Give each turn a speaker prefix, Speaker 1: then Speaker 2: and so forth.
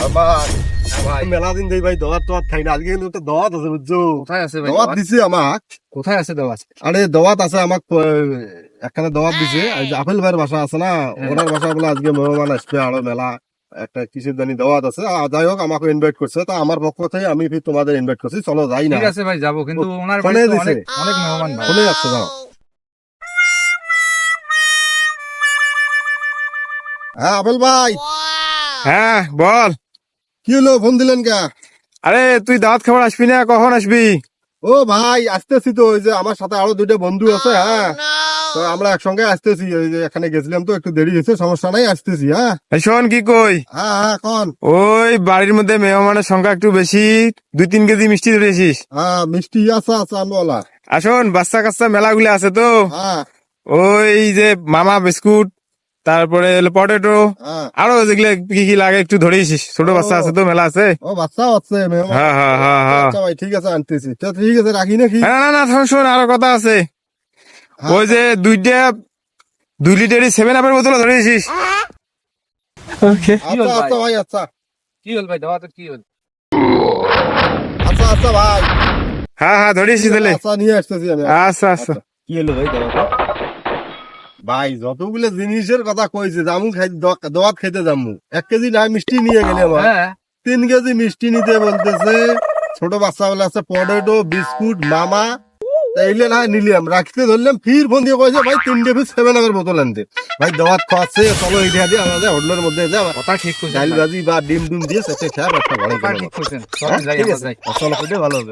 Speaker 1: আমার
Speaker 2: ভাই
Speaker 1: মেলা দিন দেই ভাই দাওয়াত তো খাই না, আজকে কিন্তু দাওয়াত আছে বুঝছো।
Speaker 2: কোথায় আছে ভাই?
Speaker 1: দাওয়াত দিছে আমাক।
Speaker 2: কোথায় আছে দাওয়াত?
Speaker 1: আরে দাওয়াত আছে আমাক, একখানে দাওয়াত দিছে। এই যে আপেল ভাইয়ের বাসা আছে না, ওনার বাসা বলে আজকে মেহমান আসবে, আরো মেলা একটা কিসের জানি দাওয়াত আছে। যাই হোক আমাকে ইনভাইট করছে, তো আমার পক্ষ থেকে আমি ফির তোমাদের ইনভাইট করছি, চলো যাই না।
Speaker 2: ঠিক আছে ভাই যাবো, কিন্তু ওনার
Speaker 1: ফোনে
Speaker 2: বাড়িতে
Speaker 1: দিছে।
Speaker 2: অনেক অনেক মেহমান ভাই।
Speaker 1: ফোনে যাচ্ছে যাও। হ্যাঁ আপেল ভাই,
Speaker 3: হ্যাঁ বল।
Speaker 1: কি হলো ফোন দিলেন কে?
Speaker 3: আরে তুই দাওয়াত খাবার আসবি না, কখন আসবি?
Speaker 1: ও ভাই আসতেছি তো, ওই যে আমার সাথে আরো দুইটা বন্ধু আছে। হ্যাঁ তো আমরা একসঙ্গে আসতেছি, ওই যে এখানে গেছিলাম তো একটু দেরি হয়েছে, সমস্যা নাই, আসতেছি। হ্যাঁ
Speaker 3: এই শোন কি কই,
Speaker 1: হ্যাঁ হ্যাঁ কন।
Speaker 3: ওই বাড়ির মধ্যে মেহমানের সংখ্যা একটু বেশি, 2-3 কেজি মিষ্টি ধরেছিস।
Speaker 1: হ্যাঁ মিষ্টি আছে আছে আমওয়ালা।
Speaker 3: আসুন বাচ্চা কাচ্চা মেলাগুলো আছে তো,
Speaker 1: হ্যাঁ
Speaker 3: ওই যে মামা বিস্কুট, তারপরে পটেটো,
Speaker 1: হ্যাঁ
Speaker 3: আরো যেগুলো কি কি লাগে একটু ধরেছিস। ছোট বাচ্চা আছে তো, মেলা আছে।
Speaker 1: ও বাচ্চা আছে মেহমান।
Speaker 3: হ্যাঁ হ্যাঁ হ্যাঁ হ্যাঁ।
Speaker 1: আচ্ছা ভাই ঠিক আছে, আনতেছি। তো ঠিক আছে রাখি নাকি?
Speaker 3: না না না শোন শোন, আরো কথা আছে।
Speaker 1: হ্যাঁ,
Speaker 3: ওই যে 2 লিটারই 7-আপের বোতল ধরেছিস।
Speaker 2: কি হল
Speaker 1: আচ্ছা
Speaker 2: ভাই?
Speaker 1: আচ্ছা ভাই, আচ্ছা
Speaker 2: কি হল ভাই, দাওয়াতের কি হল?
Speaker 1: আচ্ছা আচ্ছা ভাই,
Speaker 3: হ্যাঁ হ্যাঁ ধরেছিস তাহলে।
Speaker 1: আচ্ছা নিয়ে আসতেছি আমি।
Speaker 3: আচ্ছা আচ্ছা।
Speaker 1: কি হলো ভাই দাওয়াতে? ভাই যতগুলো জিনিসের কথা কইছে, জামু খাই দাওয়াত খাইতে যামু, 1 কেজি না মিষ্টি নিয়ে গেলে আমার
Speaker 2: হ্যাঁ
Speaker 1: 3 কেজি মিষ্টি নিতে বলতেছে। ছোট বাচ্চা বলে আছে পটেটো বিস্কুট মামা, এইলে না নিলাম, রাখতে ধরলাম, ফির ফোন দিয়ে কয়েছে ভাই 3টে পিস 7-আপের বোতল আনতে। ভাই দাওয়াত খাওয়াচ্ছে, চলো এই দিয়ে আমাদের হোটেলের মধ্যে যাও,
Speaker 2: কথা ঠিক কইছেন
Speaker 1: ডাল
Speaker 2: ভাই।
Speaker 1: ভাজি বা ডিম ডিম দিয়ে সেটা খেয়ে একটা ঘরে
Speaker 2: কথা
Speaker 1: গেলাম।
Speaker 2: ঠিক কইছেন। চল
Speaker 1: হ্যাঁ,
Speaker 2: যাই
Speaker 1: ঠিক
Speaker 2: আমরা
Speaker 1: আছে
Speaker 2: যাই।
Speaker 1: চলো, ওইটাই ভালো হবে।